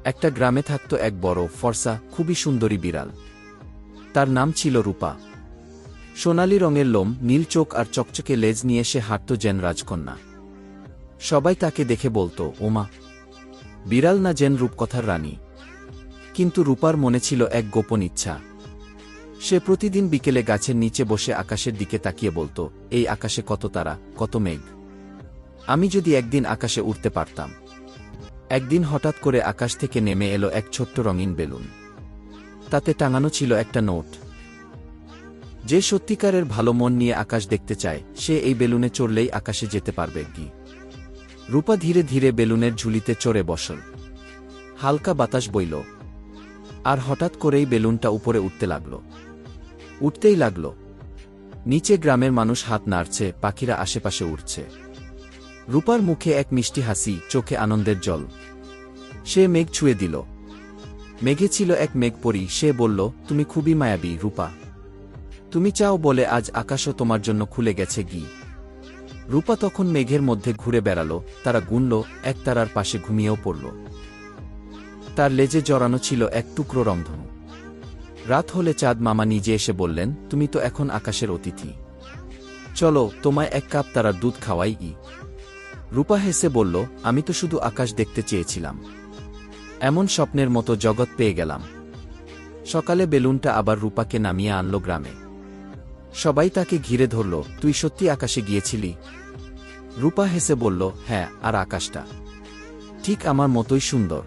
একটা গ্রামে থাকত এক বড় ফর্সা খুবই সুন্দরী বিড়াল। তার নাম ছিল রূপা। সোনালি রঙের লোম, নীল চোখ আর চকচকে লেজ নিয়ে সে হাঁটত যেন রাজকন্যা। সবাই তাকে দেখে বলত, ওমা, বিড়াল না যেন রূপকথার রানী। কিন্তু রূপার মনে ছিল এক গোপন ইচ্ছা। সে প্রতিদিন বিকেলে গাছের নিচে বসে আকাশের দিকে তাকিয়ে বলত, এই আকাশে কত তারা, কত মেঘ, আমি যদি একদিন আকাশে উড়তে পারতাম। একদিন হঠাৎ করে আকাশ থেকে নেমে এলো এক ছোট্ট রঙিন বেলুন। তাতে টাঙানো ছিল একটা নোট। যে সত্যিকারের ভালো মন নিয়ে আকাশ দেখতে চায়, সে এই বেলুনে চড়লেই আকাশে যেতে পারবে কি। রূপা ধীরে ধীরে বেলুনের ঝুলিতে চড়ে বসল। হালকা বাতাস বইল, আর হঠাৎ করেই বেলুনটা উপরে উঠতে লাগল। উঠতেই লাগল। নিচে গ্রামের মানুষ হাত নাড়ছে, পাখিরা আশেপাশে উড়ছে। রূপার মুখে এক মিষ্টি হাসি, চোখে আনন্দের জল। সে মেঘ ছুঁয়ে দিল। মেঘে ছিল এক মেঘপরী। সে বলল, তুমি খুবই মায়াবী রূপা। তুমি চাও বলে আজ আকাশও তোমার জন্য খুলে গেছে গি। রূপা তখন মেঘের মধ্যে ঘুরে বেড়াল, তারা গুনল, এক তারার পাশে ঘুমিয়েও পড়ল। তার লেজে জড়ানো ছিল এক টুকরো রংধনু। রাত হলে চাঁদ মামা নিজে এসে বললেন, তুমি তো এখন আকাশের অতিথি, চলো তোমায় এক কাপ তারার দুধ খাওয়াই। রূপা হেসে বলল, আমি তো শুধু আকাশ দেখতে চেয়েছিলাম, এমন স্বপ্নের মতো জগৎ পেয়ে গেলাম। সকালে বেলুনটা আবার রূপাকে নামিয়ে আনল গ্রামে। সবাই তাকে ঘিরে ধরল, তুই সত্যি আকাশে গিয়েছিলি? রূপা হেসে বলল, হ্যাঁ, আর আকাশটা ঠিক আমার মতোই সুন্দর।